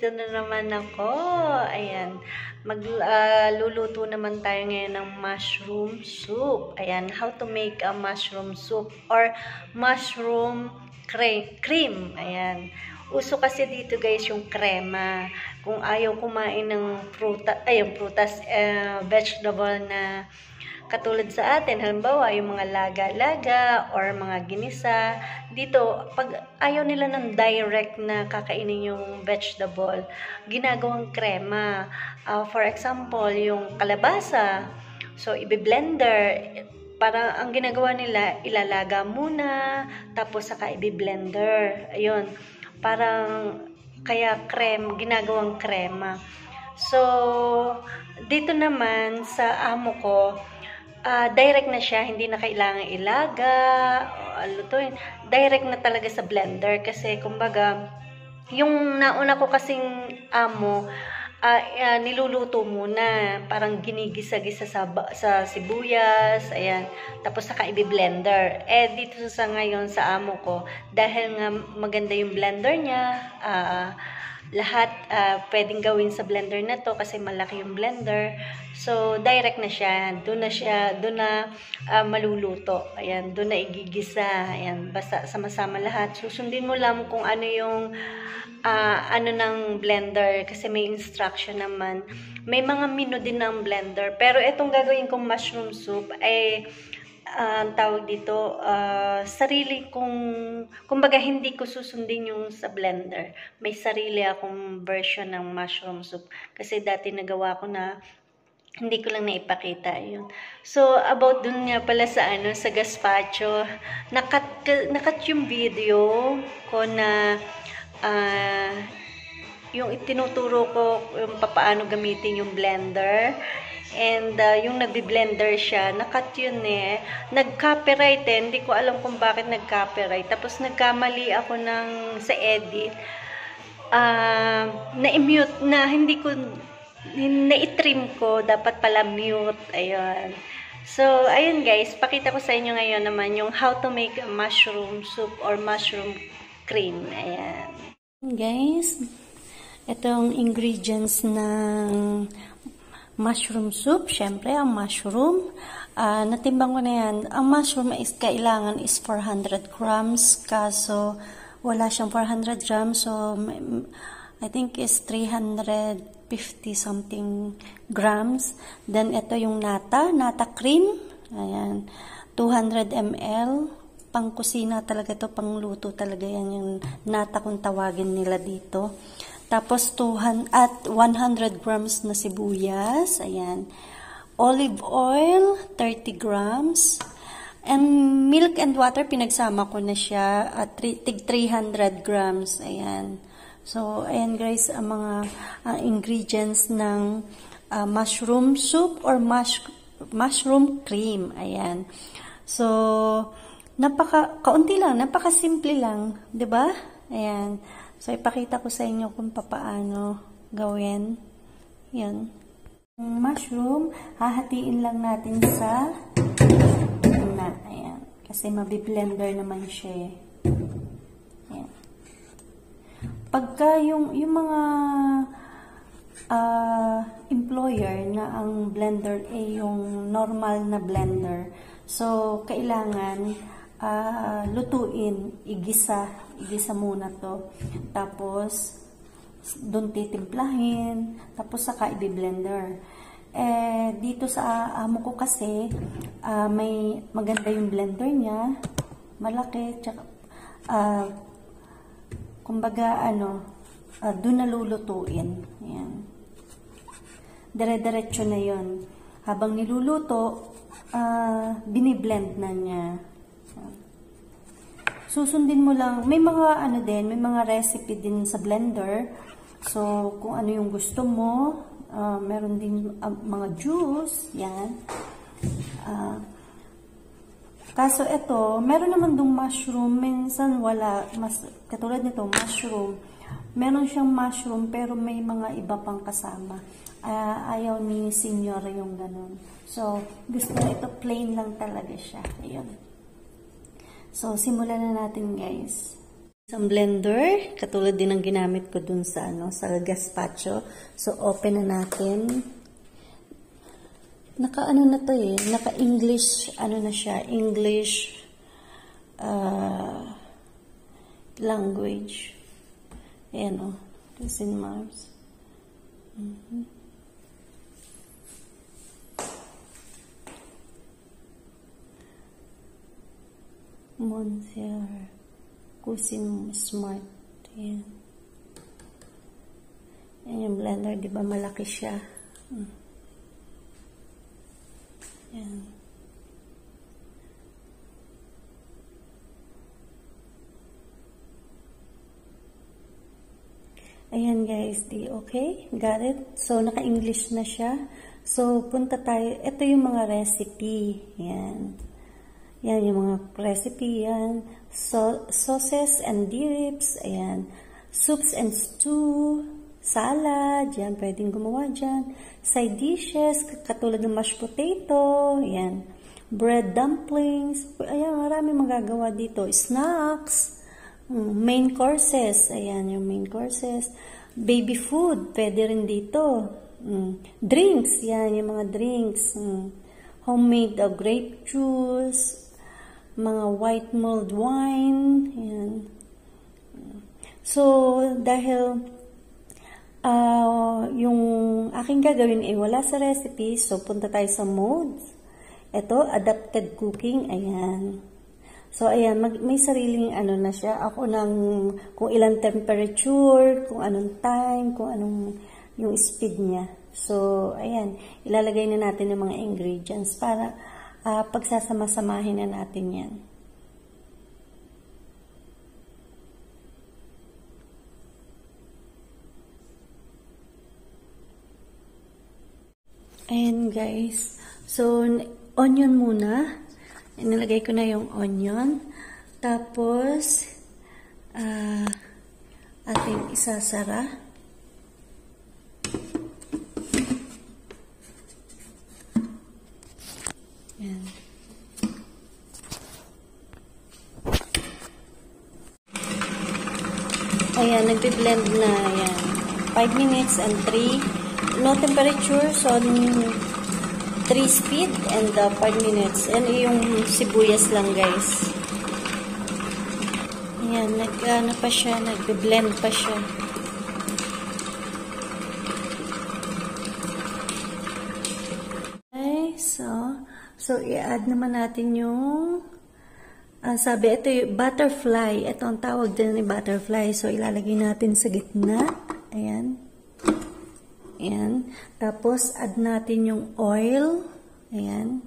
nandito na naman ako. Ayan, magluluto naman tayo ngayon ng mushroom soup. Ayan, how to make a mushroom soup or mushroom cream. Ayan, uso kasi dito guys yung krema. Kung ayaw kumain ng prutas, vegetable na katulad sa atin, halimbawa, yung mga laga-laga or mga ginisa. Dito, pag ayaw nila ng direct na kakainin yung vegetable, ginagawang krema. For example, yung kalabasa. So, ibi-blender. Parang ang ginagawa nila, ilalaga muna, tapos saka ibi-blender. Ayun. Parang, kaya ginagawang krema. So, dito naman sa amo ko, direct na siya, hindi na kailangan ilaga o lutuin. Direct na talaga sa blender kasi kumbaga yung nauna ko kasing amo, niluluto muna, parang ginigisa-gisa sa sibuyas, ayan, tapos saka i-blender. Dito sa ngayon sa amo ko, dahil nga maganda yung blender niya, lahat pwedeng gawin sa blender na to kasi malaki yung blender. So, direct na siya. Doon na maluluto. Ayan, doon na igigisa. Ayan, basta sama-sama lahat. Susundin mo lang kung ano yung ano ng blender kasi may instruction naman. May mga menu din ng blender. Pero itong gagawin kong mushroom soup ay ang tawag dito, sarili kong, kumbaga hindi ko susundin yung sa blender. May sarili akong version ng mushroom soup. Kasi dati nagawa ko na, hindi ko lang naipakita yun. So, about dun nga pala sa sa gazpacho, nakat yung video ko na, yung itinuturo ko yung paano gamitin yung blender. And yung nagbi-blender siya, nakat yun Nag-copyright hindi ko alam kung bakit nag-copyright. Tapos nagkamali ako sa edit. Na-mute na, hindi ko, na-trim ko, dapat pala mute. Ayun. So, ayun guys, pakita ko sa inyo ngayon naman yung how to make a mushroom soup or mushroom cream. Ayan. Guys, itong ingredients ng mushroom soup, syempre, ang mushroom, natimbang ko na yan. Ang mushroom is kailangan is 400 grams, kaso wala siyang 400 grams, so I think is 350 something grams. Then, ito yung nata cream, ayan, 200 ml, pang kusina talaga to, pang luto talaga yan, yung nata kung tawagin nila dito. Tapos 100 grams na sibuyas, ayan. Olive oil, 30 grams. And milk and water, pinagsama ko na siya, at 300 grams, ayan. So, ayan guys, ang mga ingredients ng mushroom soup or mushroom cream, ayan. So, kaunti lang, napaka-simple lang, 'di ba? Ayan. So, ipakita ko sa inyo kung paano gawin. Yan. Mushroom, hahatiin lang natin sa ayan. Kasi mabiblender naman siya. Ayan. Pagka yung mga employer na ang blender ay yung normal na blender. So, kailangan lutuin, igisa muna to. Tapos, doon titimplahin, tapos saka i-blender. Dito sa amo ko kasi, may maganda yung blender niya, malaki, tsaka, kumbaga, doon nalulutuin. Ayan. Dire-diretso na yon. Habang niluluto, biniblend na niya. Susundin mo lang, may mga may mga recipe din sa blender. So, kung ano yung gusto mo, meron din mga juice, yan. Kaso ito, meron naman dong mushroom, minsan wala, katulad nito, mushroom. Meron siyang mushroom, pero may mga iba pang kasama. Ayaw ni senior yung ganun. So, gusto ito, plain lang talaga siya. Ayun. So, simulan na natin guys. Isang blender, katulad din ng ginamit ko dun sa sa gazpacho. So open na natin. Naka-ano na to eh, naka-English, na siya, English language. Ayan Cuisine Mars. Monsieur Cuisine Smart. Ayan. Ayan yung blender, di ba malaki siya? Ayan. Ayan guys, okay? Got it? So, naka-English na siya. So, punta tayo. Ito yung mga recipe. Ayan. Yan yung mga recipe yan. Sauces and dips. Ayan. Soups and stew. Salad. Yan. Pwedeng gumawa dyan. Side dishes. Katulad ng mashed potato. Ayan. Bread dumplings. Ayan. Marami magagawa dito. Snacks. Main courses. Ayan yung main courses. Baby food. Pwede rin dito. Drinks. Yan yung mga drinks. Homemade grape juice. Mga white mulled wine. Ayan. So, dahil yung aking gagawin ay wala sa recipe, so punta tayo sa modes. Ito, adapted cooking. Ayan. So, ayan, may sariling na siya. Ako kung ilang temperature, kung anong time, kung anong yung speed niya. So, ayan, ilalagay na natin yung mga ingredients para pagsasama-samahin na natin yan. Ayan guys. So, onion muna. Nilagay ko na yung onion. Tapos, ating isasara. Ayan. Ayan, nagbe-blend na. Ayan. 5 minutes and 3. No temperature, so 3 speed and 5 minutes. And yung sibuyas lang, guys. Ayan, pa siya, nagbe-blend pa siya. Okay, so i-add naman natin yung sabi, ito yung butterfly. Ito ang tawag din ni butterfly. So, ilalagay natin sa gitna. Ayan. Ayan. Tapos, add natin yung oil. Ayan.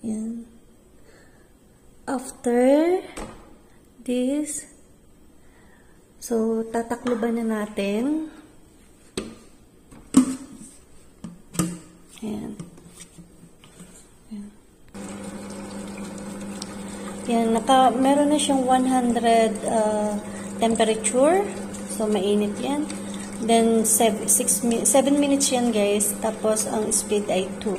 Ayan. After this, so, tatakluban na natin. Ayan. Yan, meron na siyang 100 temperature. So, mainit yan. Then, 7 minutes yan, guys. Tapos, ang speed ay 2.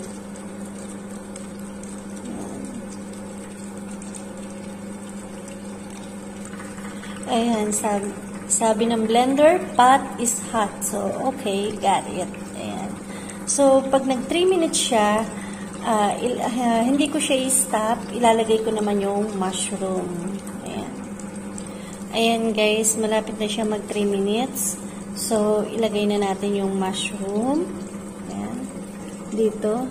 Ayan, sabi ng blender, pot is hot. So, okay, got it. Ayan. So, pag nag 3 minutes siya, hindi ko siya i-stop. Ilalagay ko naman yung mushroom. Ayan. Ayan guys, malapit na siya mag 3 minutes. So, ilagay na natin yung mushroom. Ayan. Dito.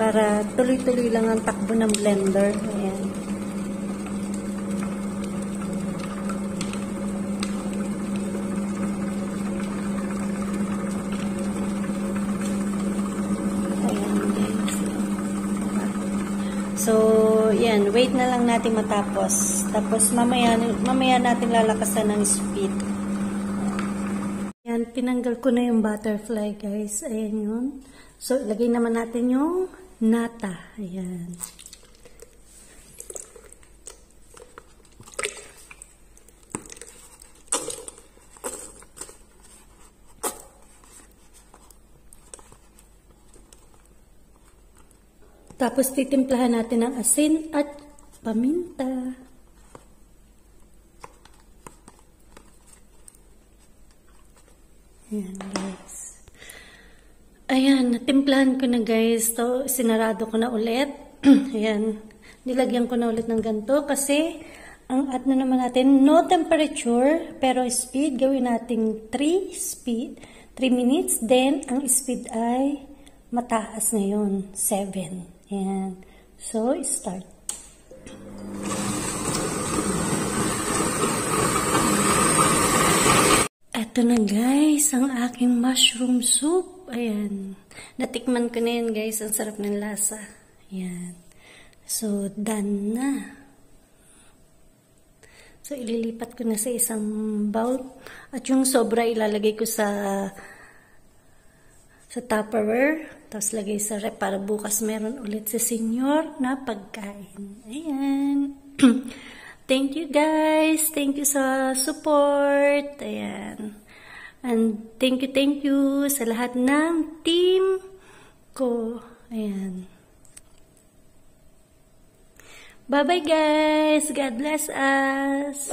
Para tuloy-tuloy lang ang takbo ng blender. Ayan. Ayan guys. So, yan. Wait na lang natin matapos. Tapos, mamaya natin lalakasan ng speed. Ayan, tinanggal ko na yung butterfly guys. Ayan yun. So, ilagay naman natin yung nata. Ayan. Tapos titimplahan natin ng asin at paminta. Ayan guys. Ayan, natimplahan ko na guys. To, sinarado ko na ulit. Ayan, nilagyan ko na ulit ng ganito kasi ang add na naman natin, no temperature, pero speed, gawin natin 3 minutes. Then, ang speed ay mataas ngayon, 7. Ayan. So, start. Ito na guys, ang aking mushroom soup. Ayan. Natikman ko na yun guys. Ang sarap ng lasa. Ayan. So, done na. So, ililipat ko na sa isang bowl. At yung sobra ilalagay ko sa Tupperware. Tapos lagay sa rep para bukas meron ulit si senyor na pagkain. Ayan. Thank you guys. Thank you sa support. Ayan. And thank you sa lahat ng team ko. Ayan. Bye-bye guys. God bless us.